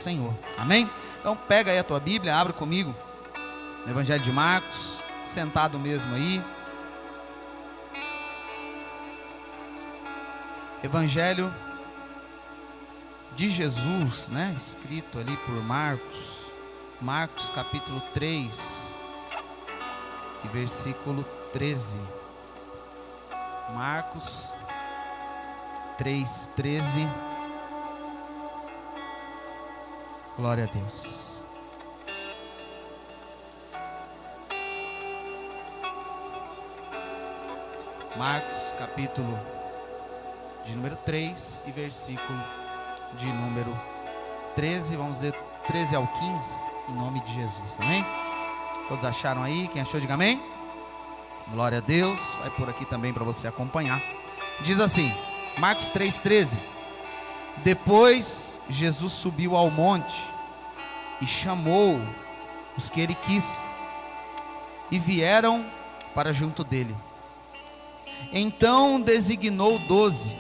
Senhor, amém? Então pega aí a tua Bíblia, abre comigo no Evangelho de Marcos, sentado mesmo aí. Evangelho de Jesus, né? Escrito ali por Marcos capítulo 3 e versículo 13. Marcos 3:13. Glória a Deus. Marcos capítulo de número 3 e versículo de número 13, vamos ler 13 ao 15, em nome de Jesus, amém? Todos acharam aí? Quem achou, diga amém. Glória a Deus, vai por aqui também para você acompanhar. Diz assim, Marcos 3:13. Depois Jesus subiu ao monte e chamou os que ele quis, e vieram para junto dele. Então designou 12,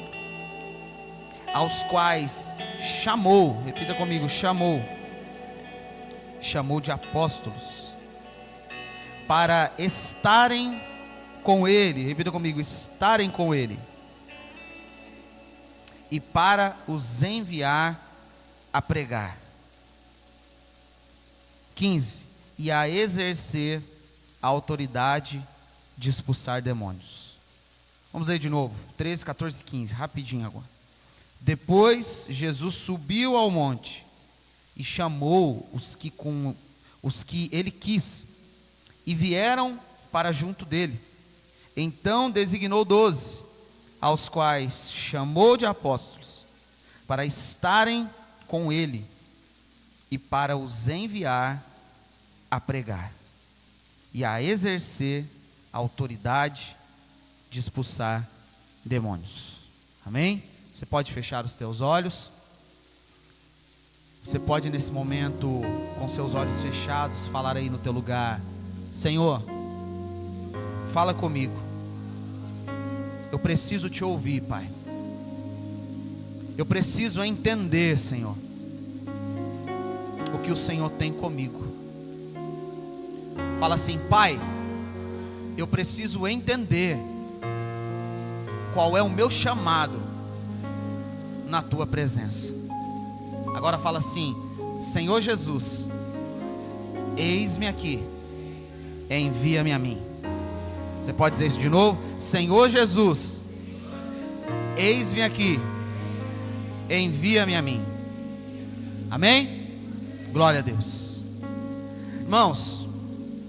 aos quais chamou, repita comigo, chamou de apóstolos, para estarem com ele, repita comigo, estarem com ele, e para os enviar a pregar. 15, e a exercer a autoridade de expulsar demônios. Vamos ler de novo, 13, 14, 15, rapidinho agora. Depois Jesus subiu ao monte e chamou os que ele quis, e vieram para junto dele. Então designou 12, aos quais chamou de apóstolos, para estarem com ele e para os enviar a pregar e a exercer a autoridade de expulsar demônios. Amém? Você pode fechar os teus olhos. Você pode nesse momento, com seus olhos fechados, falar aí no teu lugar: Senhor, fala comigo. Eu preciso te ouvir, Pai. Eu preciso entender, Senhor, o que o Senhor tem comigo. Fala assim: Pai, eu preciso entender qual é o meu chamado na tua presença. Agora fala assim: Senhor Jesus, eis-me aqui, envia-me a mim. Você pode dizer isso de novo? Senhor Jesus, eis-me aqui, envia-me a mim. Amém? Glória a Deus. Irmãos,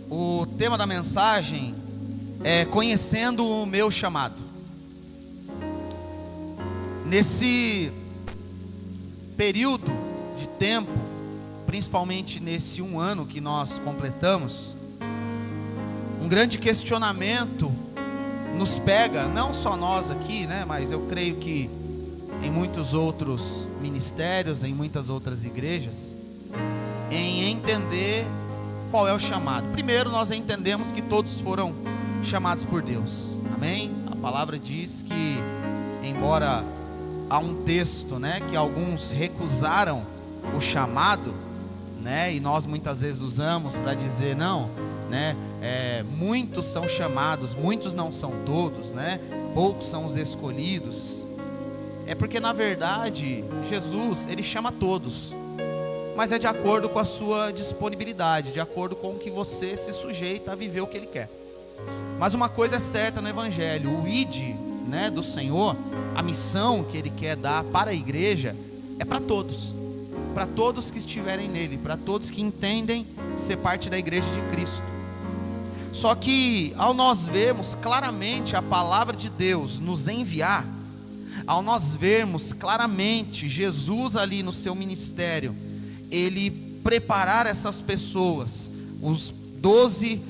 o tema da mensagem é conhecendo o meu chamado. Nesse período de tempo, principalmente nesse 1 ano que nós completamos, um grande questionamento nos pega, não só nós aqui, né, mas eu creio que em muitos outros ministérios, em muitas outras igrejas, em entender qual é o chamado. Primeiro, nós entendemos que todos foram chamados por Deus, amém? A palavra diz que, embora há um texto, né, que alguns recusaram o chamado, né, e nós muitas vezes usamos para dizer não, né, muitos são chamados, muitos não são todos, né, poucos são os escolhidos. É porque na verdade Jesus, ele chama todos, mas é de acordo com a sua disponibilidade, de acordo com o que você se sujeita a viver o que ele quer. Mas uma coisa é certa no Evangelho: o ide, né, do Senhor, a missão que ele quer dar para a igreja é para todos que estiverem nele, para todos que entendem ser parte da igreja de Cristo. Só que ao nós vermos claramente a palavra de Deus nos enviar, ao nós vermos claramente Jesus ali no seu ministério, ele preparar essas pessoas, os 12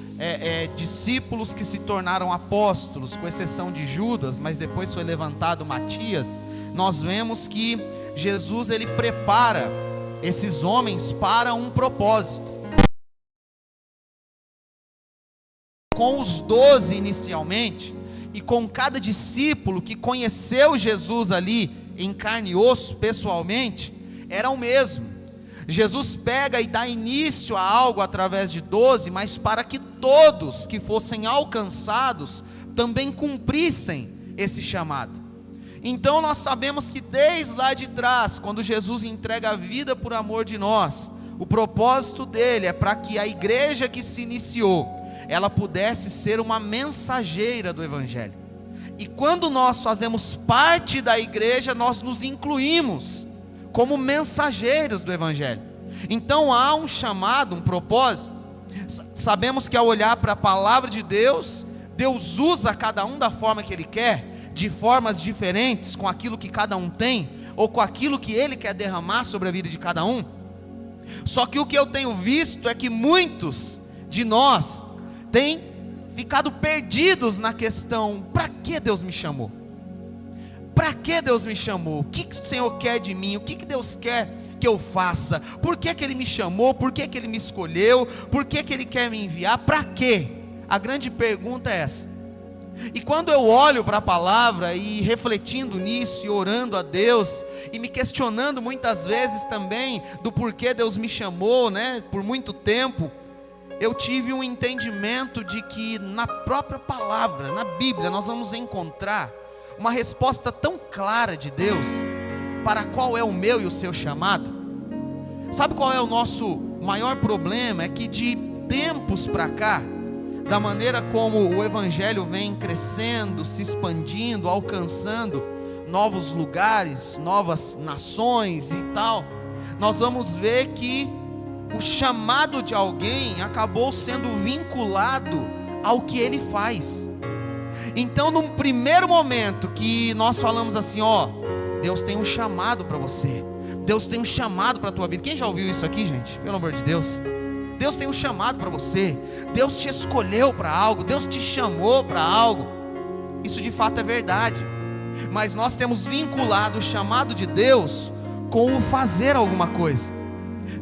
discípulos que se tornaram apóstolos, com exceção de Judas, mas depois foi levantado Matias, nós vemos que Jesus, ele prepara esses homens para um propósito. Com os 12 inicialmente, e com cada discípulo que conheceu Jesus ali em carne e osso pessoalmente, era o mesmo. Jesus pega e dá início a algo através de 12, mas para que todos que fossem alcançados também cumprissem esse chamado. Então nós sabemos que desde lá de trás, quando Jesus entrega a vida por amor de nós, o propósito dele é para que a igreja que se iniciou, ela pudesse ser uma mensageira do Evangelho. E quando nós fazemos parte da igreja, nós nos incluímos como mensageiros do Evangelho. Então há um chamado, um propósito. Sabemos que ao olhar para a palavra de Deus, Deus usa cada um da forma que Ele quer, de formas diferentes, com aquilo que cada um tem, ou com aquilo que Ele quer derramar sobre a vida de cada um. Só que o que eu tenho visto é que muitos de nós têm ficado perdidos na questão: para que Deus me chamou? Para que Deus me chamou? O que o Senhor quer de mim? O que Deus quer que eu faça? Por que Ele me chamou? Por que Ele me escolheu? Por que Ele quer me enviar? Para quê? A grande pergunta é essa. E quando eu olho para a palavra e refletindo nisso e orando a Deus e me questionando muitas vezes também do porquê Deus me chamou, né, por muito tempo, eu tive um entendimento de que na própria palavra, na Bíblia, nós vamos encontrar uma resposta tão clara de Deus para qual é o meu e o seu chamado. Sabe qual é o nosso maior problema? É que de tempos para cá, da maneira como o Evangelho vem crescendo, se expandindo, alcançando novos lugares, novas nações e tal, nós vamos ver que o chamado de alguém acabou sendo vinculado ao que ele faz. Então, num primeiro momento que nós falamos assim, ó, Deus tem um chamado para você, Deus tem um chamado para a tua vida. Quem já ouviu isso aqui, gente? Pelo amor de Deus. Deus tem um chamado para você, Deus te escolheu para algo, Deus te chamou para algo. Isso de fato é verdade, mas nós temos vinculado o chamado de Deus com o fazer alguma coisa.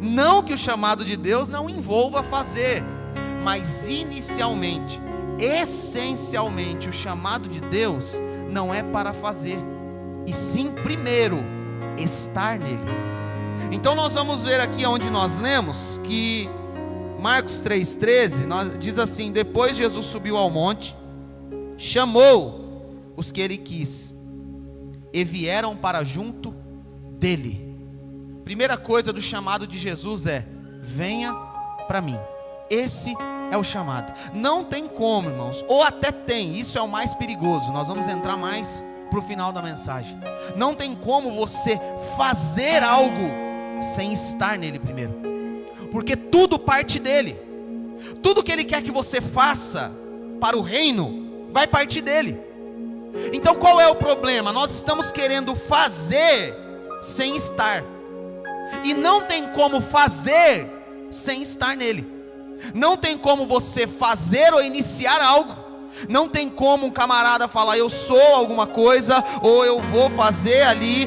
Não que o chamado de Deus não envolva fazer, mas inicialmente, essencialmente, o chamado de Deus não é para fazer, e sim primeiro estar nele. Então nós vamos ver aqui onde nós lemos que Marcos 3,13 diz assim: depois Jesus subiu ao monte, chamou os que ele quis, e vieram para junto dele. Primeira coisa do chamado de Jesus é: venha para mim. Esse é o chamado. Não tem como, irmãos, ou até tem, isso é o mais perigoso. Nós vamos entrar mais para o final da mensagem. Não tem como você fazer algo sem estar nele primeiro, porque tudo parte dele. Tudo que ele quer que você faça para o reino vai partir dele. Então qual é o problema? Nós estamos querendo fazer sem estar, e não tem como fazer sem estar nele. Não tem como você fazer ou iniciar algo. Não tem como um camarada falar: eu sou alguma coisa, ou eu vou fazer ali,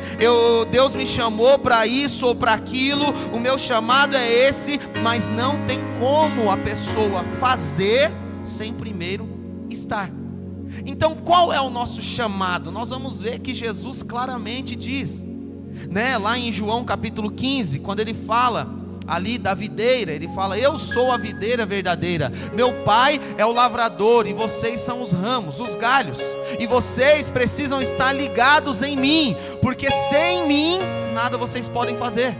Deus me chamou para isso ou para aquilo, o meu chamado é esse. Mas não tem como a pessoa fazer sem primeiro estar. Então qual é o nosso chamado? Nós vamos ver que Jesus claramente diz, né, lá em João capítulo 15, quando ele fala ali da videira, ele fala: eu sou a videira verdadeira, meu pai é o lavrador, e vocês são os ramos, os galhos, e vocês precisam estar ligados em mim, porque sem mim nada vocês podem fazer.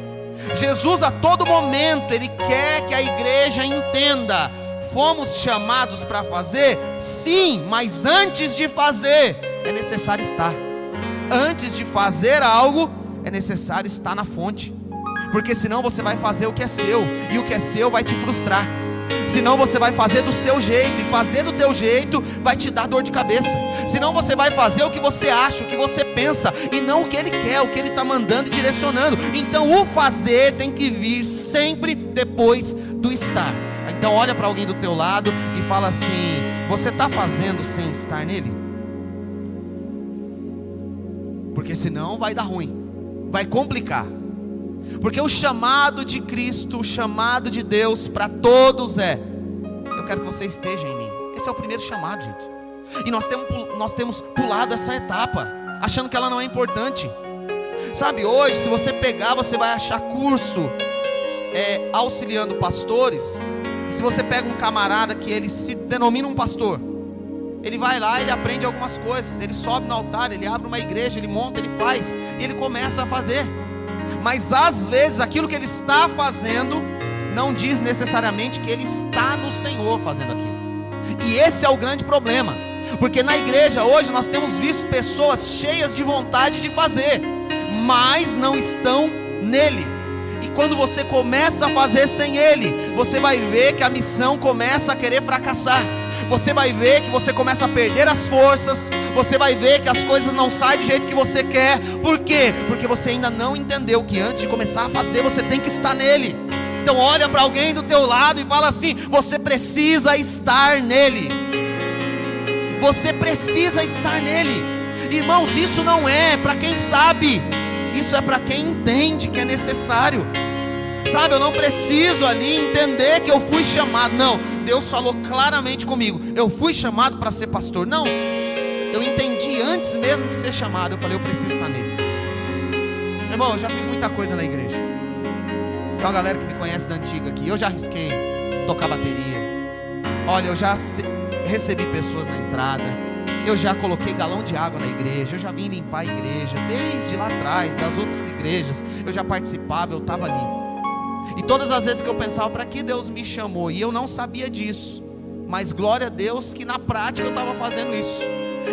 Jesus a todo momento, ele quer que a igreja entenda: fomos chamados para fazer? Sim, mas antes de fazer, é necessário estar. Antes de fazer algo, é necessário estar na fonte. Porque senão você vai fazer o que é seu, e o que é seu vai te frustrar. Senão você vai fazer do seu jeito, e fazer do teu jeito vai te dar dor de cabeça. Senão você vai fazer o que você acha, o que você pensa, e não o que ele quer, o que ele está mandando e direcionando. Então o fazer tem que vir sempre depois do estar. Então olha para alguém do teu lado e fala assim: você está fazendo sem estar nele? Porque senão vai dar ruim, vai complicar. Porque o chamado de Cristo, o chamado de Deus para todos é: eu quero que você esteja em mim. Esse é o primeiro chamado, gente. E nós temos pulado essa etapa, achando que ela não é importante. Sabe, hoje se você pegar, você vai achar curso auxiliando pastores. E se você pega um camarada que ele se denomina um pastor, ele vai lá, ele aprende algumas coisas, ele sobe no altar, ele abre uma igreja, ele monta, ele faz, e ele começa a fazer. Mas às vezes aquilo que ele está fazendo não diz necessariamente que ele está no Senhor fazendo aquilo. E esse é o grande problema, porque na igreja hoje nós temos visto pessoas cheias de vontade de fazer, mas não estão nele. E quando você começa a fazer sem ele, você vai ver que a missão começa a querer fracassar. Você vai ver que você começa a perder as forças. Você vai ver que as coisas não saem do jeito que você quer. Por quê? Porque você ainda não entendeu que antes de começar a fazer, você tem que estar nele. Então olha para alguém do teu lado e fala assim: você precisa estar nele. Você precisa estar nele. Irmãos, isso não é para quem sabe, isso é para quem entende que é necessário. Sabe, eu não preciso ali entender que eu fui chamado. Não, Deus falou claramente comigo: eu fui chamado para ser pastor. Não, eu entendi antes mesmo de ser chamado. Eu falei: eu preciso estar nele. Meu irmão, eu já fiz muita coisa na igreja. Tem uma galera que me conhece da antiga aqui. Eu já arrisquei tocar bateria. Olha, eu já recebi pessoas na entrada. Eu já coloquei galão de água na igreja. Eu já vim limpar a igreja desde lá atrás, das outras igrejas. Eu já participava, eu estava ali. E todas as vezes que eu pensava: para que Deus me chamou? E eu não sabia disso. Mas glória a Deus que na prática eu estava fazendo isso.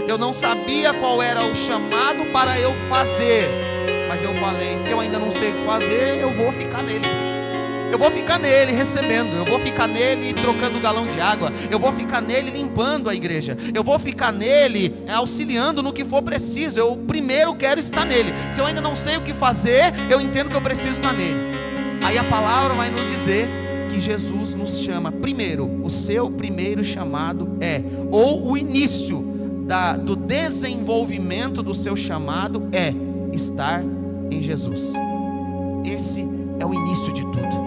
Eu não sabia qual era o chamado para eu fazer. Mas eu falei: se eu ainda não sei o que fazer, eu vou ficar nele. Eu vou ficar nele recebendo. Eu vou ficar nele trocando galão de água. Eu vou ficar nele limpando a igreja. Eu vou ficar nele auxiliando no que for preciso. Eu primeiro quero estar nele. Se eu ainda não sei o que fazer, eu entendo que eu preciso estar nele. Aí a palavra vai nos dizer que Jesus nos chama primeiro. O seu primeiro chamado ou o início do desenvolvimento do seu chamado é estar em Jesus. Esse é o início de tudo.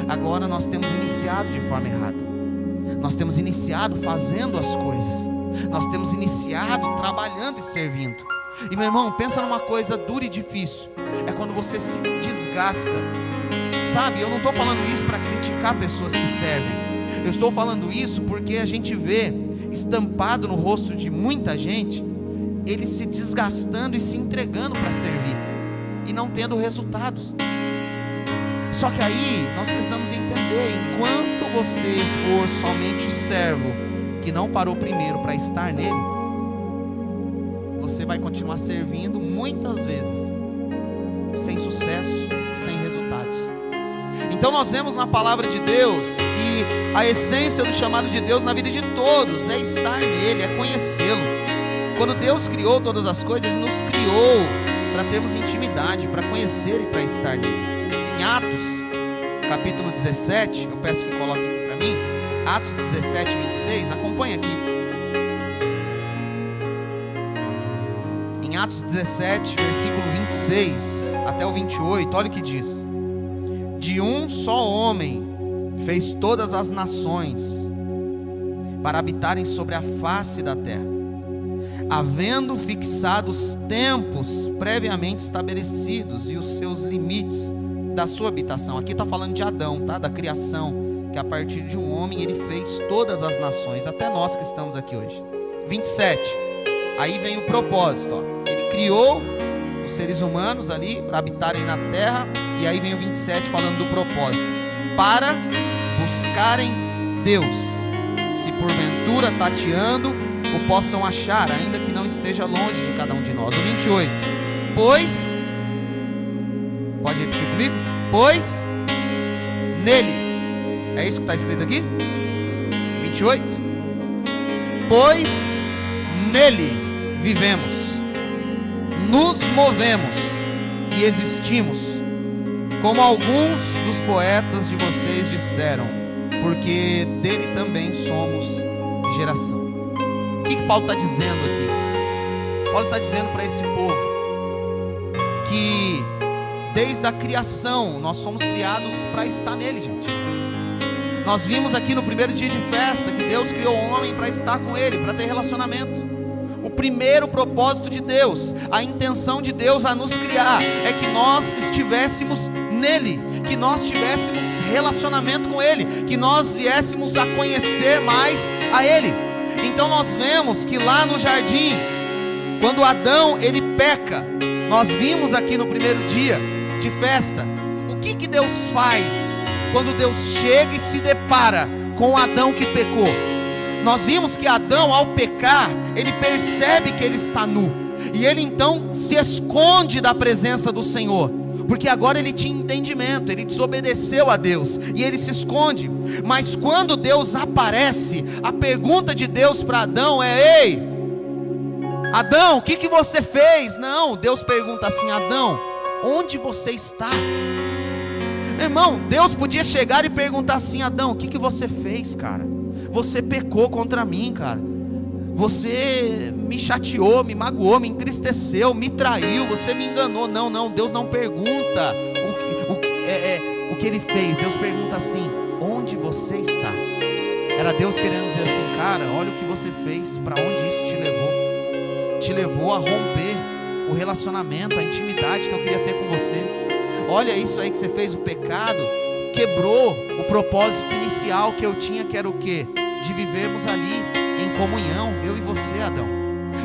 Agora nós temos iniciado de forma errada. Nós temos iniciado fazendo as coisas. Nós temos iniciado trabalhando e servindo. E meu irmão, pensa numa coisa dura e difícil. É quando você se desgasta. Sabe, eu não estou falando isso para criticar pessoas que servem. Eu estou falando isso porque a gente vê estampado no rosto de muita gente eles se desgastando e se entregando para servir e não tendo resultados. Só que aí nós precisamos entender: enquanto você for somente o servo que não parou primeiro para estar nele, você vai continuar servindo muitas vezes sem sucesso, sem resultados. Então nós vemos na palavra de Deus que a essência do chamado de Deus na vida de todos é estar nele, é conhecê-lo. Quando Deus criou todas as coisas, Ele nos criou para termos intimidade, para conhecer e para estar nele. Em Atos, capítulo 17, eu peço que coloque aqui para mim, Atos 17, 26, acompanha aqui. Em Atos 17, versículo 26 até o 28, olha o que diz: de um só homem fez todas as nações para habitarem sobre a face da terra, havendo fixado os tempos previamente estabelecidos e os seus limites da sua habitação. Aqui está falando de Adão, tá? Da criação, que a partir de um homem ele fez todas as nações, até nós que estamos aqui hoje. 27, aí vem o propósito, ó. Ele criou os seres humanos ali para habitarem na terra. E aí vem o 27 falando do propósito: para buscarem Deus, se porventura tateando o possam achar, ainda que não esteja longe de cada um de nós. O 28, pois, pode repetir comigo? Pois nele, é isso que está escrito aqui? 28, pois nele vivemos, nos movemos e existimos, como alguns dos poetas de vocês disseram, porque dele também somos geração. O que Paulo está dizendo aqui? Paulo está dizendo para esse povo que desde a criação nós somos criados para estar nele, gente. Nós vimos aqui no primeiro dia de festa que Deus criou o homem para estar com ele, para ter relacionamento. O primeiro propósito de Deus, a intenção de Deus a nos criar é que nós estivéssemos nele. que nós tivéssemos relacionamento com Ele, que nós viéssemos a conhecer mais a Ele. Então nós vemos que lá no jardim, quando Adão ele peca, nós vimos aqui no primeiro dia de festa, o que Deus faz quando Deus chega e se depara com Adão que pecou? Nós vimos que Adão, ao pecar, ele percebe que ele está nu, e ele então se esconde da presença do Senhor, porque agora ele tinha entendimento, ele desobedeceu a Deus, e ele se esconde. Mas quando Deus aparece, a pergunta de Deus para Adão é: ei, Adão, o que você fez? Não, Deus pergunta assim: Adão, onde você está? Meu irmão, Deus podia chegar e perguntar assim: Adão, o que você fez, cara? Você pecou contra mim, cara. Você me chateou, me magoou, me entristeceu, me traiu, você me enganou. Não, Deus não pergunta o que ele fez. Deus pergunta assim: onde você está? Era Deus querendo dizer assim: cara, olha o que você fez, para onde isso te levou? Te levou a romper o relacionamento, a intimidade que eu queria ter com você. Olha isso aí que você fez, o pecado quebrou o propósito inicial que eu tinha, que era o quê? De vivermos ali em comunhão, eu e você, Adão.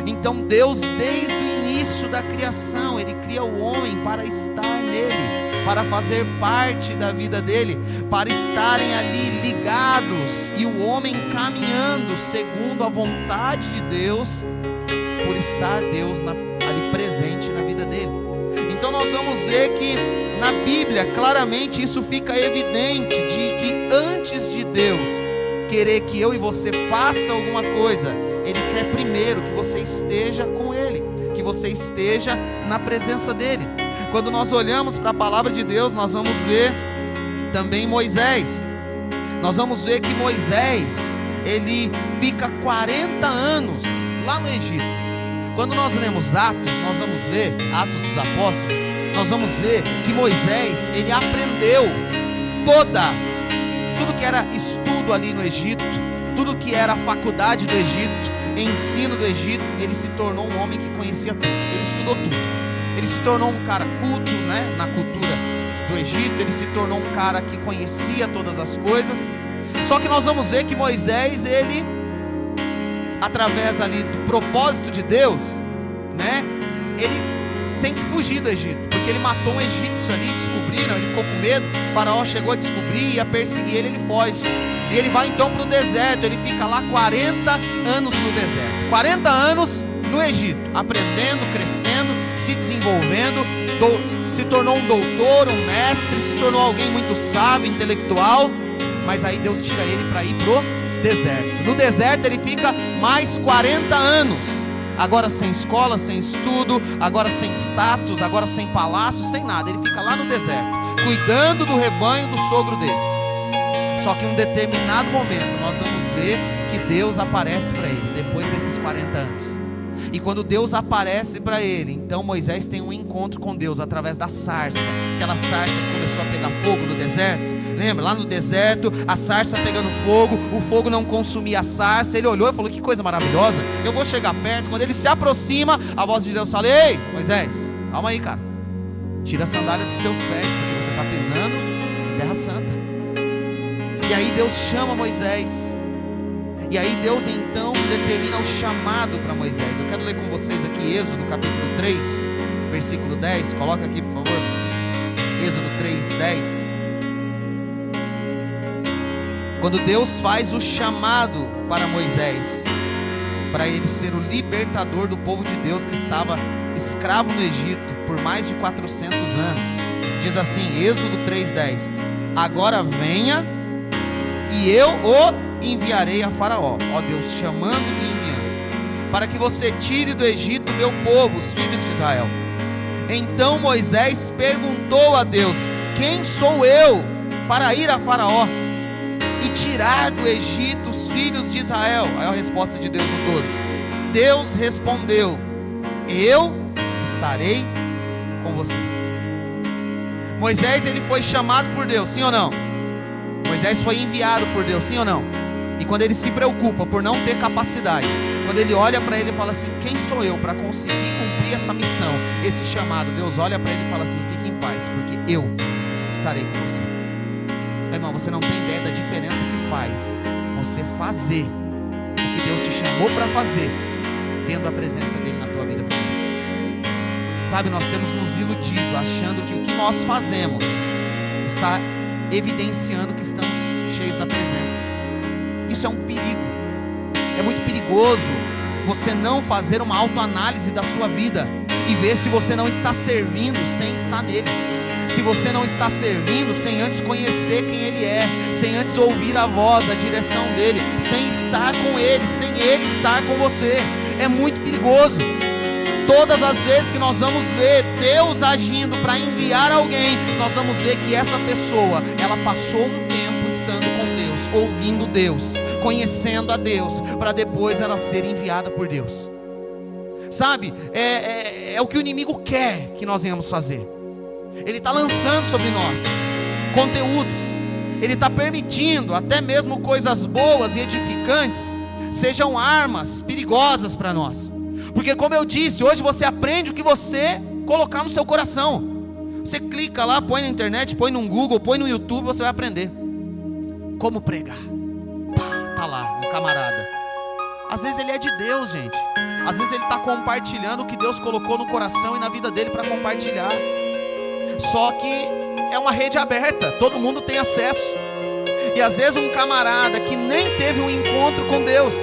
Então Deus, desde o início da criação, Ele cria o homem para estar nele, para fazer parte da vida dele, para estarem ali ligados, e o homem caminhando segundo a vontade de Deus, por estar Deus ali presente na vida dele. Então nós vamos ver que na Bíblia claramente isso fica evidente, de que antes de Deus querer que eu e você faça alguma coisa, Ele quer primeiro que você esteja com Ele, que você esteja na presença dEle. Quando nós olhamos para a palavra de Deus, nós vamos ver também Moisés. Nós vamos ver que Moisés, ele fica 40 anos lá no Egito. Quando nós lemos Atos, nós vamos ver, Atos dos Apóstolos, nós vamos ver que Moisés, ele aprendeu tudo que era estudo ali no Egito, tudo que era a faculdade do Egito, ensino do Egito. Ele se tornou um homem que conhecia tudo, ele estudou tudo, ele se tornou um cara culto, né, na cultura do Egito, ele se tornou um cara que conhecia todas as coisas. Só que nós vamos ver que Moisés, ele, através ali do propósito de Deus, né, ele tem que fugir do Egito, porque ele matou um egípcio ali, descobriram, ele ficou com medo, o faraó chegou a descobrir, ia perseguir ele, ele foge, e ele vai então para o deserto, ele fica lá 40 anos no deserto, 40 anos no Egito, aprendendo, crescendo, se desenvolvendo, se tornou um doutor, um mestre, se tornou alguém muito sábio, intelectual. Mas aí Deus tira ele para ir pro deserto. No deserto ele fica mais 40 anos, agora sem escola, sem estudo, agora sem status, agora sem palácio, sem nada. Ele fica lá no deserto, cuidando do rebanho do sogro dele. Só que em um determinado momento nós vamos ver que Deus aparece para ele, depois desses 40 anos. E quando Deus aparece para ele, então Moisés tem um encontro com Deus através da sarça, aquela sarça que começou a pegar fogo no deserto. Lembra? Lá no deserto, a sarça pegando fogo, o fogo não consumia a sarça. Ele olhou e falou: que coisa maravilhosa, eu vou chegar perto. Quando ele se aproxima, a voz de Deus fala: ei, Moisés, calma aí, cara, tira a sandália dos teus pés, porque você está pisando em terra santa. E aí Deus chama Moisés, e aí Deus então determina o chamado para Moisés. Eu quero ler com vocês aqui Êxodo capítulo 3, versículo 10, coloca aqui por favor, Êxodo 3, 10. Quando Deus faz o chamado para Moisés, para ele ser o libertador do povo de Deus que estava escravo no Egito por mais de 400 anos, diz assim, Êxodo 3:10: agora venha e eu o enviarei a Faraó. Ó Deus chamando e enviando, para que você tire do Egito meu povo, os filhos de Israel. Então Moisés perguntou a Deus: quem sou eu para ir a Faraó e tirar do Egito os filhos de Israel? Aí a resposta de Deus no 12: Deus respondeu: eu estarei com você. Moisés, ele foi chamado por Deus, sim ou não? Moisés foi enviado por Deus, sim ou não? E quando ele se preocupa por não ter capacidade, quando ele olha para ele e fala assim: quem sou eu para conseguir cumprir essa missão, esse chamado? Deus olha para ele e fala assim: fique em paz, porque eu estarei estarei com você. Meu irmão, você não tem ideia da diferença que faz você fazer o que Deus te chamou para fazer, tendo a presença dele na tua vida primeiro. Sabe, nós temos nos iludido, achando que o que nós fazemos está evidenciando que estamos cheios da presença. Isso é um perigo. É muito perigoso você não fazer uma autoanálise da sua vida e ver se você não está servindo sem estar nele. Se você não está servindo sem antes conhecer quem ele é, sem antes ouvir a voz, a direção dele, sem estar com ele, sem ele estar com você. É muito perigoso. Todas as vezes que nós vamos ver Deus agindo para enviar alguém, nós vamos ver que essa pessoa, ela passou um tempo estando com Deus, ouvindo Deus, conhecendo a Deus, para depois ela ser enviada por Deus. Sabe, é o que o inimigo quer que nós venhamos fazer. Ele está lançando sobre nós conteúdos, ele está permitindo até mesmo coisas boas e edificantes sejam armas perigosas para nós. Porque, como eu disse, hoje você aprende o que você colocar no seu coração. Você clica lá, põe na internet, põe no Google, põe no YouTube, você vai aprender como pregar. Pá, tá lá, um camarada. Às vezes ele é de Deus, gente. Às vezes ele está compartilhando o que Deus colocou no coração e na vida dele para compartilhar. Só que é uma rede aberta, todo mundo tem acesso. E às vezes um camarada que nem teve um encontro com Deus,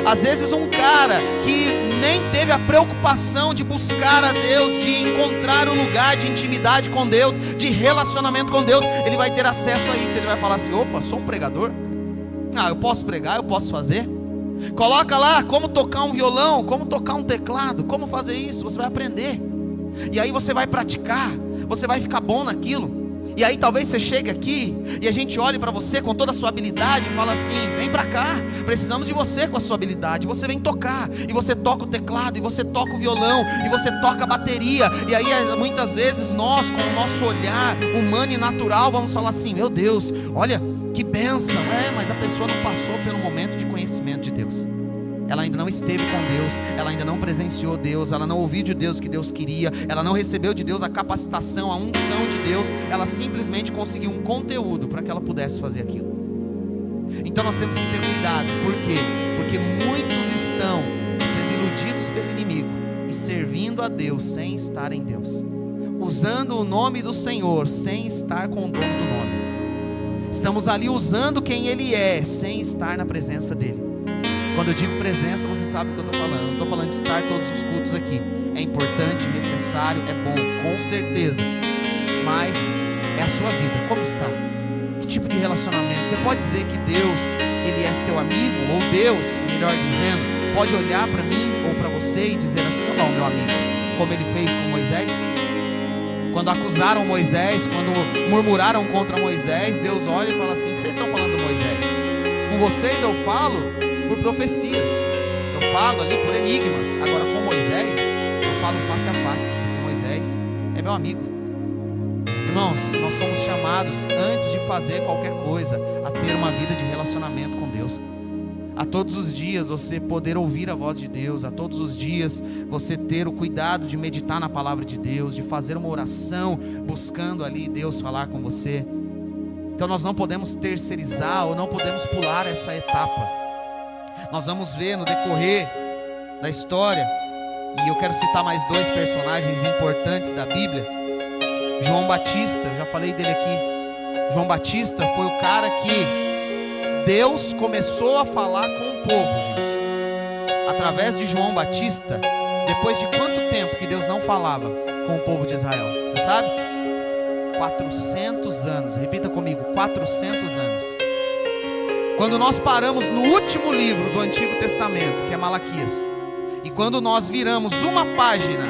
às vezes um cara que nem teve a preocupação de buscar a Deus, de encontrar o lugar de intimidade com Deus, de relacionamento com Deus, ele vai ter acesso a isso. Ele vai falar assim: opa, sou um pregador? Eu posso pregar, eu posso fazer. Coloca lá como tocar um violão, como tocar um teclado, como fazer isso, você vai aprender. E aí você vai praticar, você vai ficar bom naquilo. E aí talvez você chegue aqui e a gente olhe para você com toda a sua habilidade e fala assim: vem para cá, precisamos de você com a sua habilidade. Você vem tocar, e você toca o teclado, e você toca o violão, e você toca a bateria. E aí muitas vezes nós, com o nosso olhar humano e natural, vamos falar assim: meu Deus, olha que bênção. Mas a pessoa não passou pelo momento de conhecimento de Deus. Ela ainda não esteve com Deus, ela ainda não presenciou Deus, ela não ouviu de Deus o que Deus queria, ela não recebeu de Deus a capacitação, a unção de Deus. Ela simplesmente conseguiu um conteúdo para que ela pudesse fazer aquilo. Então nós temos que ter cuidado. Por quê? Porque muitos estão sendo iludidos pelo inimigo e servindo a Deus sem estar em Deus, usando o nome do Senhor sem estar com o dono do nome. Estamos ali usando quem Ele é sem estar na presença dEle. Quando eu digo presença, você sabe o que eu estou falando. Eu não estou falando de estar todos os cultos aqui. É importante, necessário, é bom, com certeza. Mas é a sua vida, como está? Que tipo de relacionamento? Você pode dizer que Deus, Ele é seu amigo? Ou Deus, melhor dizendo, pode olhar para mim ou para você e dizer assim: olha lá o meu amigo, como Ele fez com Moisés? Quando acusaram Moisés, quando murmuraram contra Moisés, Deus olha e fala assim: o que vocês estão falando de Moisés? Com vocês eu falo por profecias, eu falo ali por enigmas. Agora com Moisés eu falo face a face, porque Moisés é meu amigo. Irmãos, nós somos chamados, antes de fazer qualquer coisa, a ter uma vida de relacionamento com Deus. A todos os dias você poder ouvir a voz de Deus, a todos os dias você ter o cuidado de meditar na palavra de Deus, de fazer uma oração buscando ali Deus falar com você. Então nós não podemos terceirizar ou não podemos pular essa etapa. Nós vamos ver no decorrer da história, e eu quero citar mais dois personagens importantes da Bíblia. João Batista, eu já falei dele aqui. João Batista foi o cara que Deus começou a falar com o povo, gente. Através de João Batista, depois de quanto tempo que Deus não falava com o povo de Israel? Você sabe? 400 anos, repita comigo, 400 anos. Quando nós paramos no último livro do Antigo Testamento, que é Malaquias, e quando nós viramos uma página,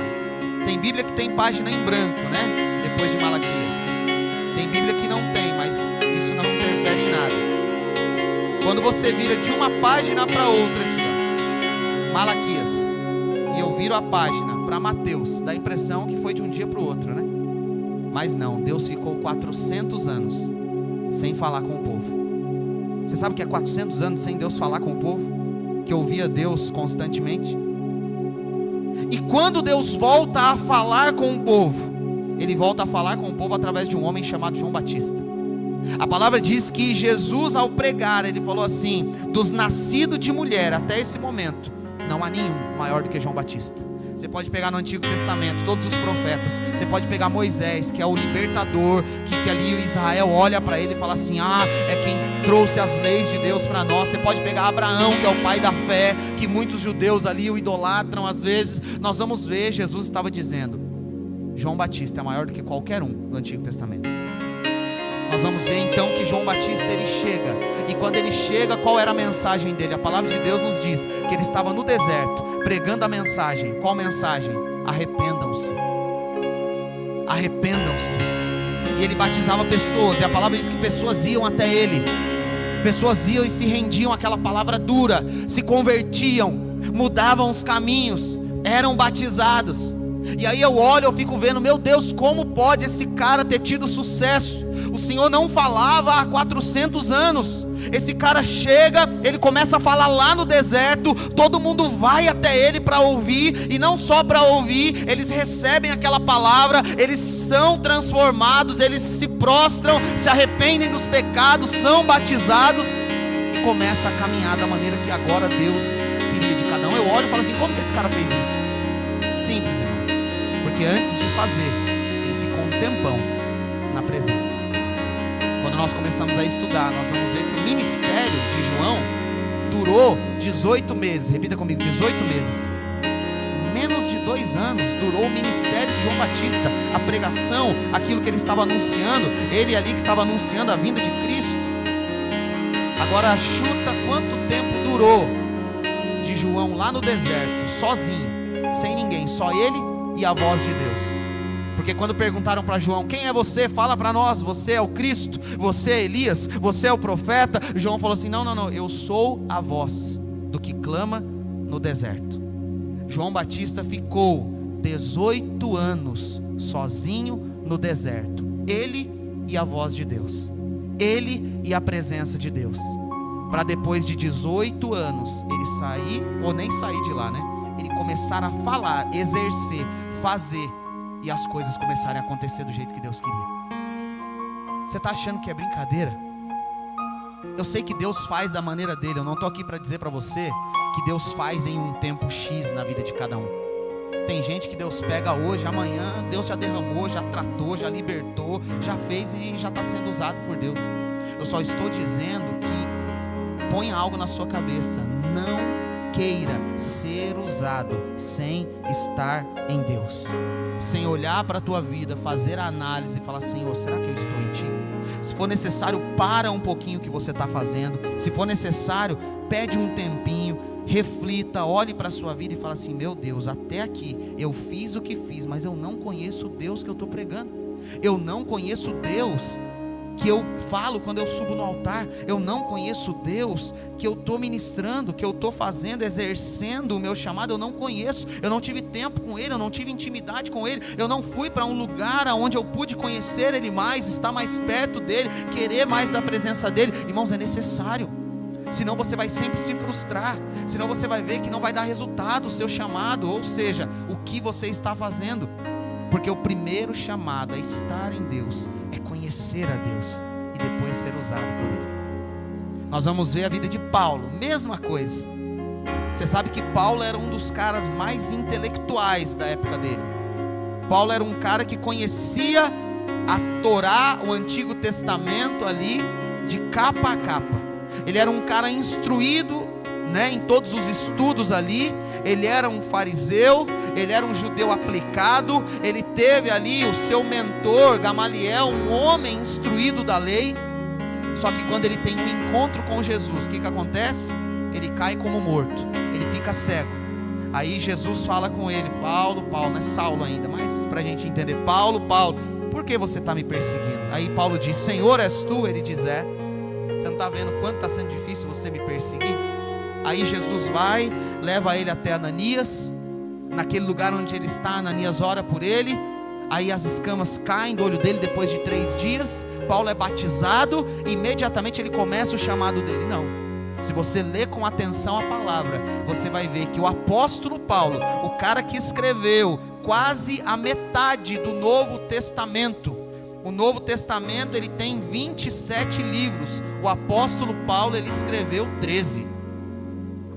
tem Bíblia que tem página em branco, né? Depois de Malaquias. Tem Bíblia que não tem, mas isso não interfere em nada. Quando você vira de uma página para outra aqui, ó, Malaquias, e eu viro a página para Mateus, dá a impressão que foi de um dia para o outro, né? Mas não, Deus ficou 400 anos sem falar com o povo. Você sabe o que é 400 anos sem Deus falar com o povo? Que ouvia Deus constantemente. E quando Deus volta a falar com o povo, ele volta a falar com o povo através de um homem chamado João Batista. A palavra diz que Jesus, ao pregar, ele falou assim: dos nascidos de mulher até esse momento, não há nenhum maior do que João Batista. Você pode pegar no Antigo Testamento todos os profetas. Você pode pegar Moisés, que é o libertador, que ali o Israel olha para ele e fala assim: é quem trouxe as leis de Deus para nós. Você pode pegar Abraão, que é o pai da fé, que muitos judeus ali o idolatram às vezes. Nós vamos ver, Jesus estava dizendo: João Batista é maior do que qualquer um do Antigo Testamento. Nós vamos ver então que João Batista, ele chega, e quando ele chega, qual era a mensagem dele? A palavra de Deus nos diz que ele estava no deserto, pregando a mensagem. Qual mensagem? Arrependam-se, arrependam-se. E ele batizava pessoas, e a palavra diz que pessoas iam até ele, pessoas iam e se rendiam àquela palavra dura, se convertiam, mudavam os caminhos, eram batizados. E aí eu olho, eu fico vendo, meu Deus, como pode esse cara ter tido sucesso? O Senhor não falava há 400 anos. Esse cara chega, ele começa a falar lá no deserto, todo mundo vai até ele para ouvir, e não só para ouvir, eles recebem aquela palavra, eles são transformados, eles se prostram, se arrependem dos pecados, são batizados, e começa a caminhar da maneira que agora Deus queria de cada um. Eu olho e falo assim: como que esse cara fez isso? Simples, irmãos, porque antes de fazer, ele ficou um tempão na presença. Quando nós começamos a estudar, nós vamos ver que o ministério de João durou 18 meses. Repita comigo: 18 meses. Menos de 2 anos durou o ministério de João Batista, a pregação, aquilo que ele estava anunciando, ele ali que estava anunciando a vinda de Cristo. Agora chuta quanto tempo durou de João lá no deserto, sozinho, sem ninguém, só ele e a voz de Deus. Porque quando perguntaram para João: quem é você? Fala para nós, você é o Cristo, você é Elias, você é o profeta? João falou assim: não, eu sou a voz do que clama no deserto. João Batista ficou 18 anos sozinho no deserto, ele e a voz de Deus, ele e a presença de Deus, para depois de 18 anos ele sair, ou nem sair de lá, né? Ele começar a falar, exercer, fazer, e as coisas começarem a acontecer do jeito que Deus queria. Você está achando que é brincadeira? Eu sei que Deus faz da maneira dele. Eu não estou aqui para dizer para você que Deus faz em um tempo X na vida de cada um. Tem gente que Deus pega hoje, amanhã Deus já derramou, já tratou, já libertou, já fez e já está sendo usado por Deus. Eu só estou dizendo que ponha algo na sua cabeça: não queira ser usado sem estar em Deus, sem olhar para a tua vida, fazer a análise e falar: Senhor, será que eu estou em Ti? Se for necessário, para um pouquinho o que você está fazendo. Se for necessário, pede um tempinho, reflita, olhe para a sua vida e fala assim: meu Deus, até aqui eu fiz o que fiz, mas eu não conheço o Deus que eu estou pregando. Eu não conheço o Deus que eu falo quando eu subo no altar. Eu não conheço Deus que eu estou ministrando, que eu estou fazendo, exercendo o meu chamado. Eu não conheço, eu não tive tempo com Ele, eu não tive intimidade com Ele, eu não fui para um lugar onde eu pude conhecer Ele mais, estar mais perto dEle, querer mais da presença dEle. Irmãos, é necessário, senão você vai sempre se frustrar, senão você vai ver que não vai dar resultado o seu chamado, ou seja, o que você está fazendo. Porque o primeiro chamado a estar em Deus é conhecer a Deus e depois ser usado por Ele. Nós vamos ver a vida de Paulo, mesma coisa. Você sabe que Paulo era um dos caras mais intelectuais da época dele. Paulo era um cara que conhecia a Torá, o Antigo Testamento ali, de capa a capa. Ele era um cara instruído, né, em todos os estudos ali. Ele era um fariseu, ele era um judeu aplicado, ele teve ali o seu mentor Gamaliel, um homem instruído da lei. Só que quando ele tem um encontro com Jesus, o que acontece? Ele cai como morto, ele fica cego. Aí Jesus fala com ele: Paulo, não é Saulo ainda, mas para a gente entender: Paulo, por que você está me perseguindo? Aí Paulo diz: Senhor, és tu? Ele diz: é. Você não está vendo quanto está sendo difícil você me perseguir? Aí Jesus vai, leva ele até Ananias. Naquele lugar onde ele está, Ananias ora por ele. Aí as escamas caem do olho dele depois de 3 dias. Paulo é batizado e imediatamente ele começa o chamado dele. Não, se você ler com atenção a palavra, você vai ver que o apóstolo Paulo, o cara que escreveu quase a metade do Novo Testamento. O Novo Testamento ele tem 27 livros. O apóstolo Paulo ele escreveu 13.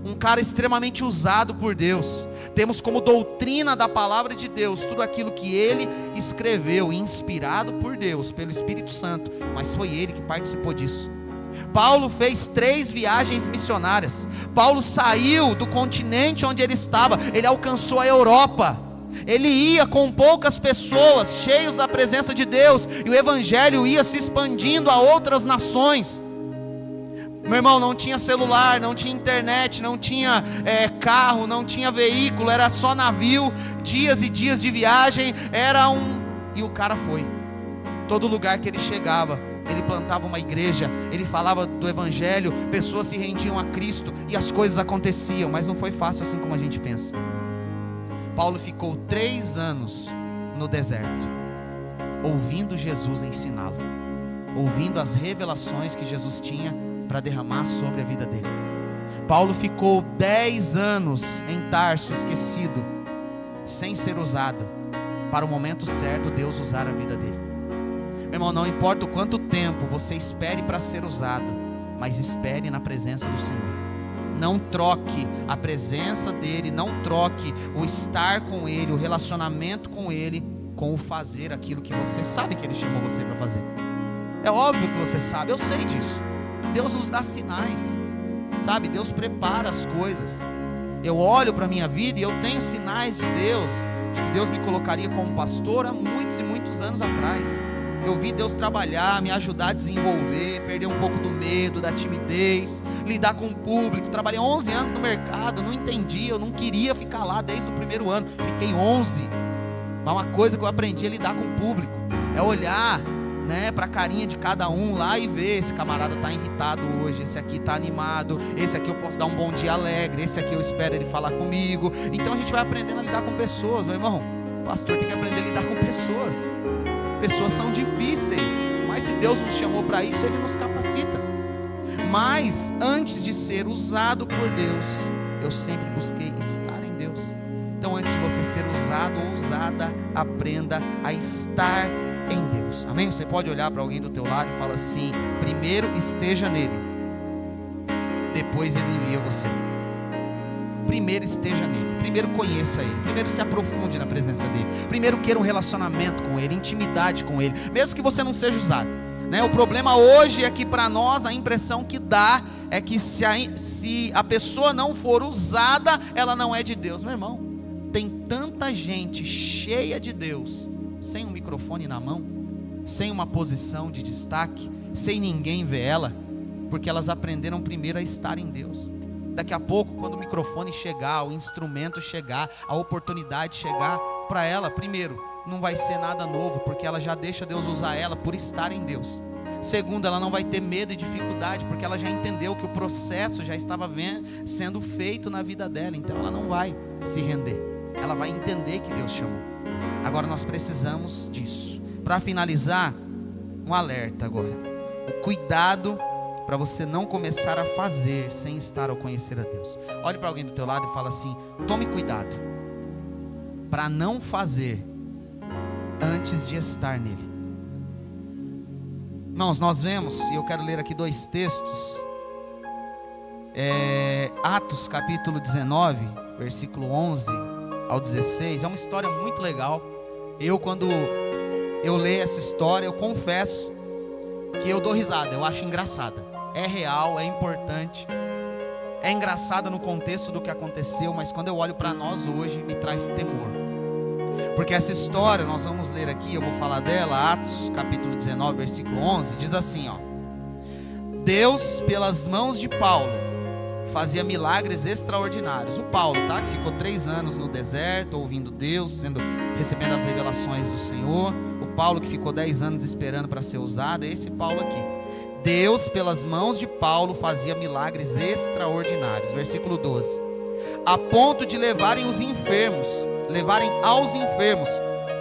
Um cara extremamente usado por Deus. Temos como doutrina da palavra de Deus tudo aquilo que ele escreveu, inspirado por Deus, pelo Espírito Santo. Mas foi ele que participou disso. Paulo fez 3 viagens missionárias. Paulo saiu do continente onde ele estava. Ele alcançou a Europa. Ele ia com poucas pessoas, cheios da presença de Deus, e o evangelho ia se expandindo a outras nações. Meu irmão, não tinha celular, não tinha internet, não tinha carro, não tinha veículo, era só navio, dias e dias de viagem, e o cara foi. Todo lugar que ele chegava, ele plantava uma igreja, ele falava do evangelho, pessoas se rendiam a Cristo, e as coisas aconteciam, mas não foi fácil assim como a gente pensa. Paulo ficou 3 anos no deserto, ouvindo Jesus ensiná-lo, ouvindo as revelações que Jesus tinha para derramar sobre a vida dele. Paulo ficou 10 anos em Tarso, esquecido, sem ser usado, para o momento certo Deus usar a vida dele. Meu irmão, não importa o quanto tempo você espere para ser usado, mas espere na presença do Senhor. Não troque a presença dele, não troque o estar com ele, o relacionamento com ele, com o fazer aquilo que você sabe que ele chamou você para fazer. É óbvio que você sabe, eu sei disso. Deus nos dá sinais, sabe? Deus prepara as coisas. Eu olho para a minha vida e eu tenho sinais de Deus, de que Deus me colocaria como pastor há muitos e muitos anos atrás. Eu vi Deus trabalhar, me ajudar a desenvolver, perder um pouco do medo, da timidez, lidar com o público. Trabalhei 11 anos no mercado, não entendia, eu não queria ficar lá desde o primeiro ano. Fiquei 11. Mas uma coisa que eu aprendi é lidar com o público, é olhar, né, para a carinha de cada um lá e ver, esse camarada está irritado hoje, esse aqui está animado, esse aqui eu posso dar um bom dia alegre, esse aqui eu espero ele falar comigo. Então a gente vai aprendendo a lidar com pessoas, meu irmão. O pastor tem que aprender a lidar com pessoas. Pessoas são difíceis, mas se Deus nos chamou para isso, Ele nos capacita. Mas antes de ser usado por Deus, eu sempre busquei estar em Deus. Então antes de você ser usado ou usada, aprenda a estar em Deus. Amém? Você pode olhar para alguém do teu lado e falar assim: primeiro esteja nele, depois Ele envia você. Primeiro esteja nele, primeiro conheça ele, primeiro se aprofunde na presença dele, primeiro queira um relacionamento com ele, intimidade com ele, mesmo que você não seja usado, né? O problema hoje é que para nós a impressão que dá é que se a pessoa não for usada, ela não é de Deus. Meu irmão, tem tanta gente cheia de Deus, sem um microfone na mão, sem uma posição de destaque, sem ninguém ver ela, porque elas aprenderam primeiro a estar em Deus. Daqui a pouco, quando o microfone chegar, o instrumento chegar, a oportunidade chegar para ela, primeiro, não vai ser nada novo, porque ela já deixa Deus usar ela por estar em Deus. Segundo, ela não vai ter medo e dificuldade, porque ela já entendeu que o processo já estava sendo feito na vida dela, então ela não vai se render, ela vai entender que Deus chamou. Agora nós precisamos disso. Para finalizar, um alerta agora: o cuidado para você não começar a fazer sem estar ao conhecer a Deus. Olhe para alguém do teu lado e fala assim: tome cuidado para não fazer antes de estar nele. Irmãos, nós vemos, e eu quero ler aqui 2 textos, Atos capítulo 19, versículo 11 ao 16, é uma história muito legal. Quando eu leio essa história, eu confesso que eu dou risada, eu acho engraçada. É real, é importante, é engraçada no contexto do que aconteceu, mas quando eu olho para nós hoje, me traz temor. Porque essa história, nós vamos ler aqui, eu vou falar dela, Atos capítulo 19, versículo 11, diz assim, ó: Deus, pelas mãos de Paulo, fazia milagres extraordinários. O Paulo, tá? Que ficou 3 anos no deserto, ouvindo Deus, recebendo as revelações do Senhor. O Paulo que ficou 10 anos esperando para ser usado, é esse Paulo aqui. Deus, pelas mãos de Paulo, fazia milagres extraordinários. Versículo 12: a ponto de levarem aos enfermos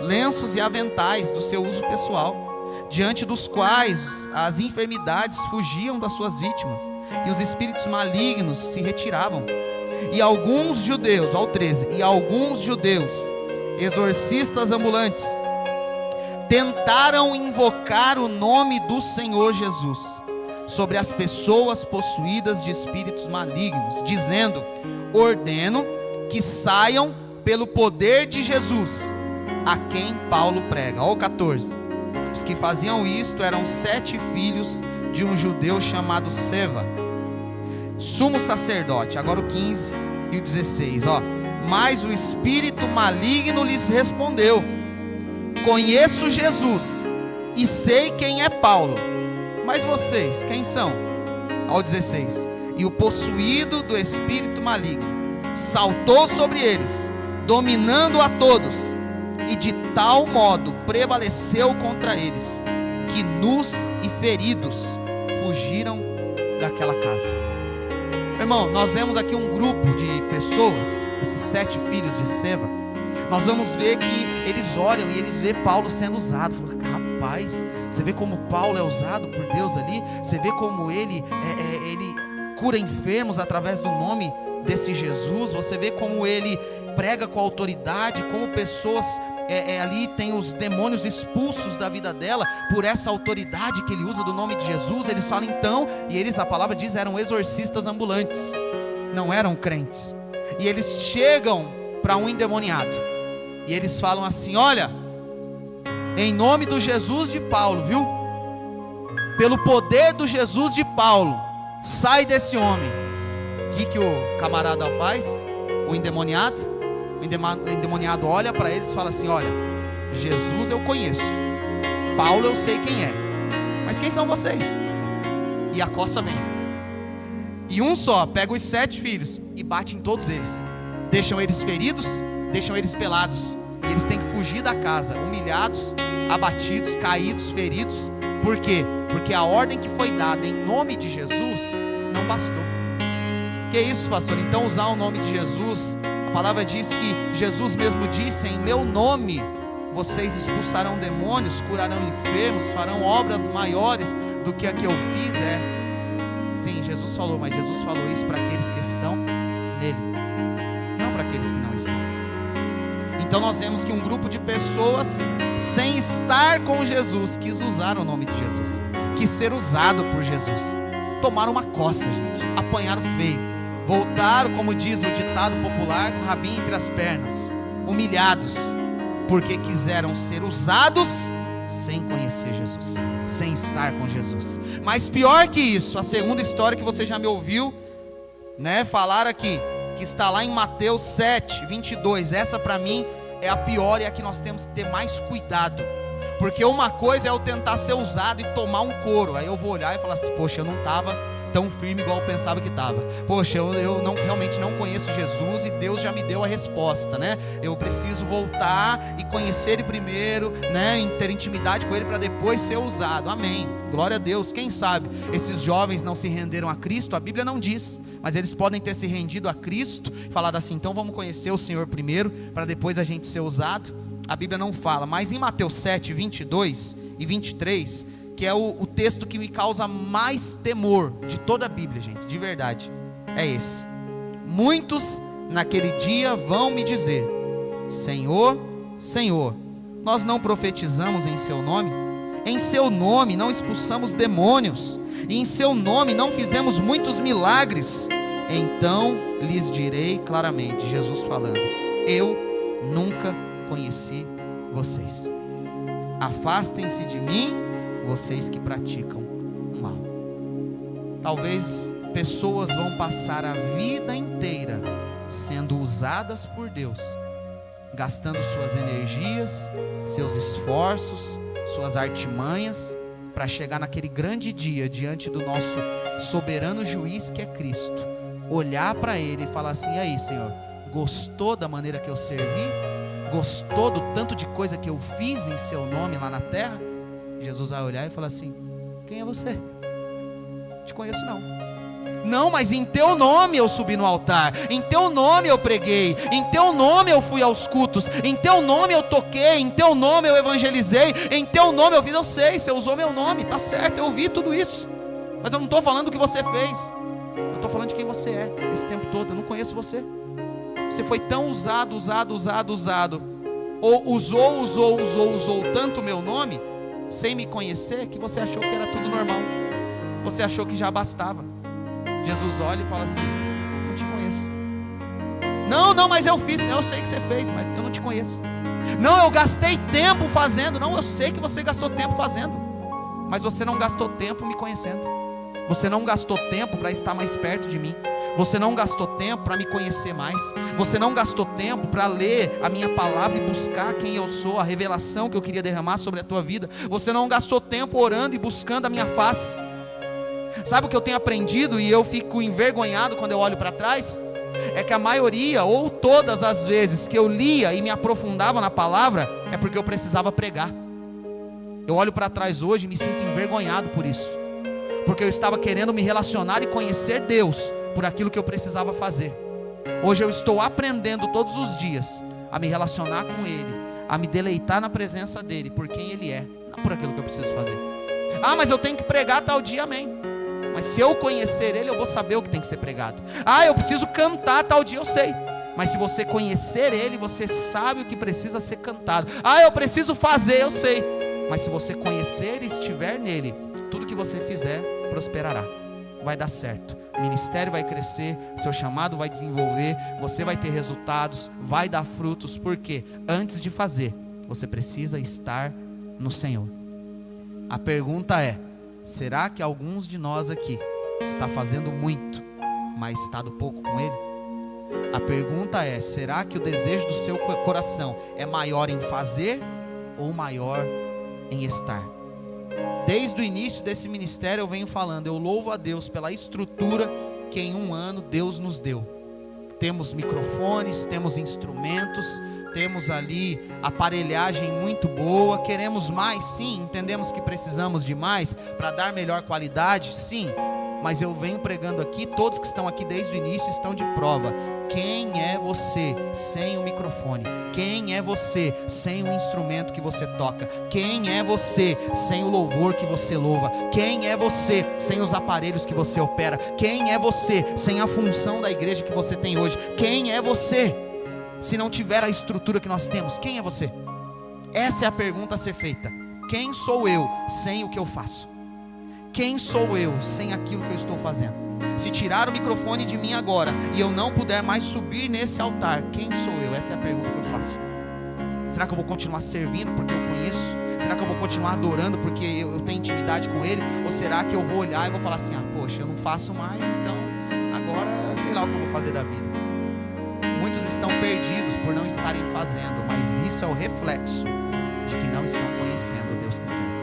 lenços e aventais do seu uso pessoal, diante dos quais as enfermidades fugiam das suas vítimas, e os espíritos malignos se retiravam. E alguns judeus, ao 13, e alguns judeus exorcistas ambulantes, tentaram invocar o nome do Senhor Jesus sobre as pessoas possuídas de espíritos malignos, dizendo: ordeno que saiam pelo poder de Jesus, a quem Paulo prega. Olha o 14. Os que faziam isto eram 7 filhos de um judeu chamado Seva, sumo sacerdote. Agora o 15 e o 16, mas o espírito maligno lhes respondeu: conheço Jesus e sei quem é Paulo, mas vocês, quem são? Ao 16, e o possuído do espírito maligno saltou sobre eles, dominando a todos, e de tal modo prevaleceu contra eles, que nus e feridos fugiram daquela casa. Irmão, nós vemos aqui um grupo de pessoas, esses 7 filhos de Seva. Nós vamos ver que eles olham e eles vê Paulo sendo usado. Rapaz, você vê como Paulo é usado por Deus ali. Você vê como ele cura enfermos através do nome desse Jesus. Você vê como ele prega com autoridade, como pessoas ali tem os demônios expulsos da vida dela por essa autoridade que ele usa do nome de Jesus. Eles falam então, e eles, a palavra diz, eram exorcistas ambulantes, não eram crentes. E eles chegam para um endemoniado e eles falam assim: olha, em nome do Jesus de Paulo, viu? Pelo poder do Jesus de Paulo, sai desse homem. O que o camarada faz? O endemoniado olha para eles e fala assim: olha, Jesus eu conheço, Paulo eu sei quem é, mas quem são vocês? E a coça vem, e um só pega os 7 filhos e bate em todos eles, deixam eles feridos, deixam eles pelados, e eles têm que fugir da casa, humilhados, abatidos, caídos, feridos. Por quê? Porque a ordem que foi dada em nome de Jesus não bastou. Que isso, pastor? Então usar o nome de Jesus, a palavra diz que Jesus mesmo disse: em meu nome vocês expulsarão demônios, curarão enfermos, farão obras maiores do que a que eu fiz. Sim, Jesus falou, mas Jesus falou isso para aqueles que estão nele, não para aqueles que não estão. Então nós vemos que um grupo de pessoas, sem estar com Jesus, quis usar o nome de Jesus, quis ser usado por Jesus. Tomaram uma coça, gente, apanharam feio, voltaram, como diz o ditado popular, com o rabinho entre as pernas, humilhados, porque quiseram ser usados sem conhecer Jesus, sem estar com Jesus. Mas pior que isso, a segunda história que você já me ouviu, falar aqui, que está lá em Mateus 7, 22, essa para mim é a pior e é a que nós temos que ter mais cuidado, porque uma coisa é eu tentar ser usado e tomar um couro, aí eu vou olhar e falar assim: poxa, eu não estava tão firme igual eu pensava que estava, poxa, eu realmente não conheço Jesus e Deus já me deu a resposta, eu preciso voltar e conhecer Ele primeiro, ter intimidade com Ele para depois ser usado. Amém, glória a Deus. Quem sabe esses jovens não se renderam a Cristo? A Bíblia não diz, mas eles podem ter se rendido a Cristo, falado assim: então vamos conhecer o Senhor primeiro para depois a gente ser usado. A Bíblia não fala, mas em Mateus 7, 22 e 23, que é o texto que me causa mais temor de toda a Bíblia, gente, de verdade, é esse: muitos naquele dia vão me dizer: Senhor, Senhor, nós não profetizamos em seu nome? Em seu nome não expulsamos demônios, e em seu nome não fizemos muitos milagres? Então lhes direi claramente, Jesus falando: eu nunca conheci vocês. Afastem-se de mim, vocês que praticam o mal. Talvez pessoas vão passar a vida inteira sendo usadas por Deus, gastando suas energias, seus esforços, suas artimanhas, para chegar naquele grande dia diante do nosso soberano juiz que é Cristo, olhar para Ele e falar assim: e aí, Senhor, gostou da maneira que eu servi? Gostou do tanto de coisa que eu fiz em seu nome lá na terra? Jesus vai olhar e falar assim: quem é você? Te conheço não. Não, mas em teu nome eu subi no altar, em teu nome eu preguei, em teu nome eu fui aos cultos, em teu nome eu toquei, em teu nome eu evangelizei, em teu nome eu fiz. Eu sei, você usou meu nome, tá certo, eu ouvi tudo isso, mas eu não estou falando do que você fez, eu estou falando de quem você é esse tempo todo. Eu não conheço você. Você foi tão usado, ou usou tanto o meu nome, sem me conhecer, que você achou que era tudo normal. Você achou que já bastava. Jesus olha e fala assim: não te conheço. Não, mas eu fiz. Eu sei que você fez, mas eu não te conheço. Não, eu gastei tempo fazendo. Não, eu sei que você gastou tempo fazendo, mas você não gastou tempo me conhecendo. Você não gastou tempo para estar mais perto de mim. Você não gastou tempo para me conhecer mais. Você não gastou tempo para ler a minha palavra e buscar quem eu sou, a revelação que eu queria derramar sobre a tua vida. Você não gastou tempo orando e buscando a minha face. Sabe o que eu tenho aprendido e eu fico envergonhado quando eu olho para trás? É que a maioria ou todas as vezes que eu lia e me aprofundava na palavra, é porque eu precisava pregar. Eu olho para trás hoje e me sinto envergonhado por isso, porque eu estava querendo me relacionar e conhecer Deus por aquilo que eu precisava fazer. Hoje eu estou aprendendo todos os dias a me relacionar com Ele, a me deleitar na presença dEle, por quem Ele é, não por aquilo que eu preciso fazer. Ah, mas eu tenho que pregar tal dia, amém. Mas se eu conhecer Ele, eu vou saber o que tem que ser pregado. Ah, eu preciso cantar tal dia, eu sei. Mas se você conhecer Ele, você sabe o que precisa ser cantado. Ah, eu preciso fazer, eu sei. Mas se você conhecer e estiver nele, tudo que você fizer prosperará, vai dar certo. O ministério vai crescer, seu chamado vai desenvolver, você vai ter resultados, vai dar frutos. Porque antes de fazer, você precisa estar no Senhor. A pergunta é: será que alguns de nós aqui está fazendo muito, mas está do pouco com Ele? A pergunta é: será que o desejo do seu coração é maior em fazer ou maior em estar? Desde o início desse ministério eu venho falando, eu louvo a Deus pela estrutura que em um ano Deus nos deu. Temos microfones, temos instrumentos, temos ali aparelhagem muito boa. Queremos mais? Sim. Entendemos que precisamos de mais para dar melhor qualidade? Sim. Mas eu venho pregando aqui, todos que estão aqui desde o início estão de prova. Quem é você sem o microfone? Quem é você sem o instrumento que você toca? Quem é você sem o louvor que você louva? Quem é você sem os aparelhos que você opera? Quem é você sem a função da igreja que você tem hoje? Quem é você se não tiver a estrutura que nós temos? Quem é você? Essa é a pergunta a ser feita. Quem sou eu sem o que eu faço? Quem sou eu sem aquilo que eu estou fazendo? Se tirar o microfone de mim agora e eu não puder mais subir nesse altar, quem sou eu? Essa é a pergunta que eu faço. Será que eu vou continuar servindo porque eu conheço? Será que eu vou continuar adorando porque eu tenho intimidade com Ele? Ou será que eu vou olhar e vou falar assim: ah, poxa, eu não faço mais, então agora sei lá o que eu vou fazer da vida. Muitos estão perdidos por não estarem fazendo, mas isso é o reflexo de que não estão conhecendo o Deus que serve.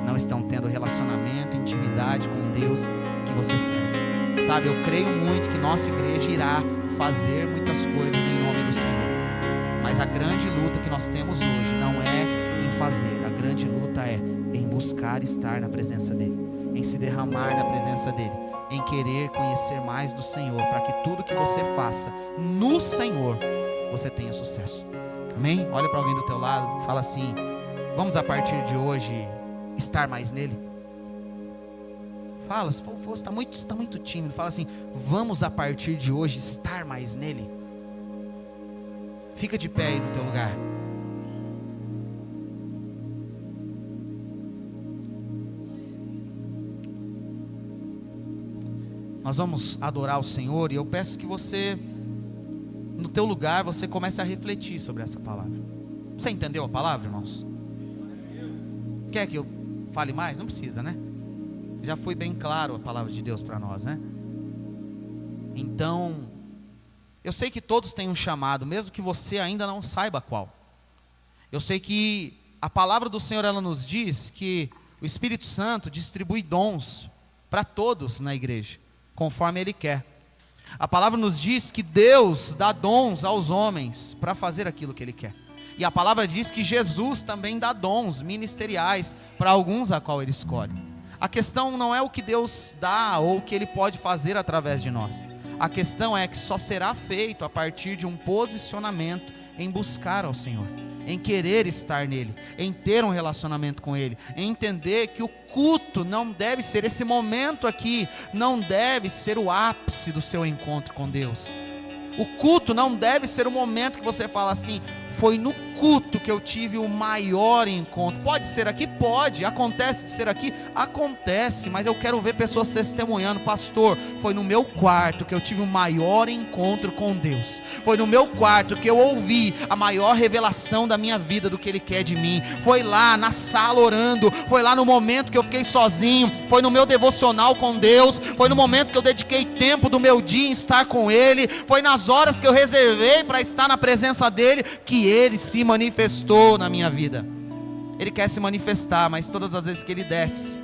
Não estão tendo relacionamento, intimidade com Deus que você serve. Sabe, eu creio muito que nossa igreja irá fazer muitas coisas em nome do Senhor. Mas a grande luta que nós temos hoje não é em fazer. A grande luta é em buscar estar na presença dEle, em se derramar na presença dEle, em querer conhecer mais do Senhor, para que tudo que você faça no Senhor, você tenha sucesso. Amém? Olha para alguém do teu lado, fala assim: vamos a partir de hoje estar mais nele. Fala, se for, está muito tímido, fala assim: vamos a partir de hoje estar mais nele. Fica de pé aí no teu lugar. Nós vamos adorar o Senhor e eu peço que você, no teu lugar, você comece a refletir sobre essa palavra. Você entendeu a palavra, irmãos? Quer que eu fale mais? Não precisa, né? Já foi bem claro a palavra de Deus para nós, né? Então, eu sei que todos têm um chamado, mesmo que você ainda não saiba qual. Eu sei que a palavra do Senhor, ela nos diz que o Espírito Santo distribui dons para todos na igreja, conforme Ele quer. A palavra nos diz que Deus dá dons aos homens para fazer aquilo que Ele quer. E a palavra diz que Jesus também dá dons ministeriais para alguns a qual Ele escolhe. A questão não é o que Deus dá ou o que Ele pode fazer através de nós. A questão é que só será feito a partir de um posicionamento em buscar ao Senhor, em querer estar nele, em ter um relacionamento com Ele, em entender que o culto não deve ser, esse momento aqui não deve ser o ápice do seu encontro com Deus. O culto não deve ser o momento que você fala assim: foi no culto que eu tive o maior encontro. Pode ser aqui? Pode. Acontece de ser aqui? Acontece. Mas eu quero ver pessoas testemunhando. Pastor, foi no meu quarto que eu tive o maior encontro com Deus. Foi no meu quarto que eu ouvi a maior revelação da minha vida, do que Ele quer de mim. Foi lá na sala orando. Foi lá no momento que eu fiquei sozinho. Foi no meu devocional com Deus. Foi no momento que eu dediquei tempo do meu dia em estar com Ele. Foi nas horas que eu reservei para estar na presença dEle, que Ele se manifestou na minha vida. Ele quer se manifestar, mas todas as vezes que Ele desce,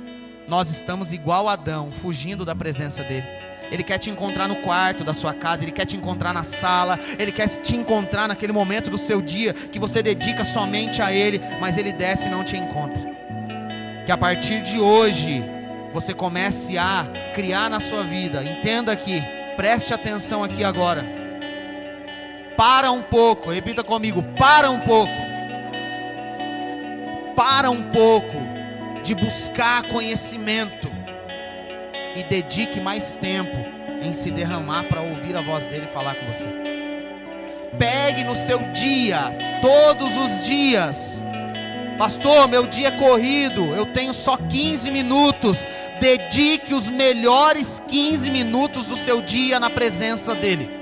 nós estamos igual a Adão, fugindo da presença dEle. Ele quer te encontrar no quarto da sua casa, Ele quer te encontrar na sala, Ele quer te encontrar naquele momento do seu dia, que você dedica somente a Ele, mas Ele desce e não te encontra. Que a partir de hoje, você comece a criar na sua vida, entenda aqui, preste atenção aqui agora. Para um pouco, repita comigo, para um pouco. Para um pouco de buscar conhecimento e dedique mais tempo em se derramar para ouvir a voz dele falar com você. Pegue no seu dia, todos os dias. Pastor, meu dia é corrido, eu tenho só 15 minutos. Dedique os melhores 15 minutos do seu dia na presença dele.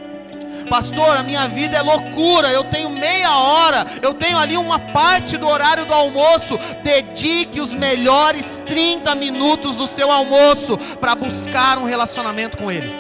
Pastor, a minha vida é loucura, eu tenho meia hora, eu tenho ali uma parte do horário do almoço. Dedique os melhores 30 minutos do seu almoço para buscar um relacionamento com Ele.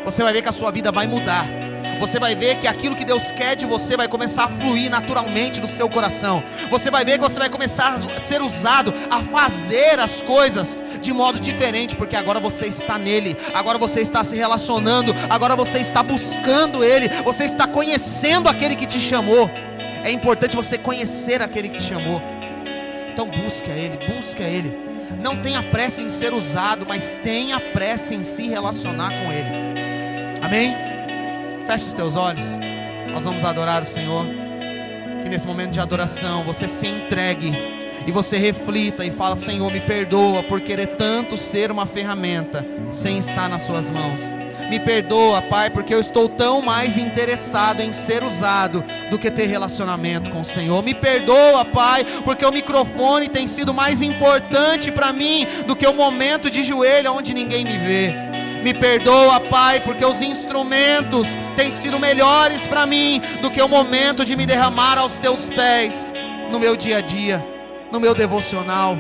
Você vai ver que a sua vida vai mudar. Você vai ver que aquilo que Deus quer de você vai começar a fluir naturalmente do seu coração. Você vai ver que você vai começar a ser usado a fazer as coisas de modo diferente, porque agora você está nele, agora você está se relacionando, agora você está buscando Ele, você está conhecendo aquele que te chamou. É importante você conhecer aquele que te chamou. Então busque a Ele, busque a Ele. Não tenha pressa em ser usado, mas tenha pressa em se relacionar com Ele. Amém? Feche os teus olhos, nós vamos adorar o Senhor. Que nesse momento de adoração você se entregue e você reflita e fala: Senhor, me perdoa por querer tanto ser uma ferramenta sem estar nas suas mãos. Me perdoa, Pai, porque eu estou tão mais interessado em ser usado do que ter relacionamento com o Senhor. Me perdoa, Pai, porque o microfone tem sido mais importante para mim do que o momento de joelho onde ninguém me vê. Me perdoa, Pai, porque os instrumentos têm sido melhores para mim do que o momento de me derramar aos teus pés no meu dia a dia, no meu devocional.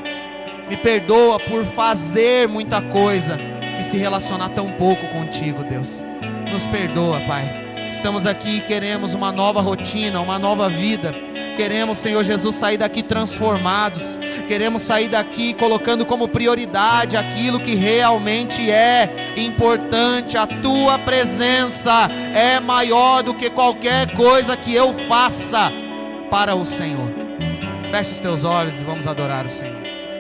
Me perdoa por fazer muita coisa e se relacionar tão pouco contigo, Deus. Nos perdoa, Pai. Estamos aqui e queremos uma nova rotina, uma nova vida. Queremos, Senhor Jesus, sair daqui transformados. Queremos sair daqui colocando como prioridade aquilo que realmente é importante. A Tua presença é maior do que qualquer coisa que eu faça para o Senhor. Feche os teus olhos e vamos adorar o Senhor.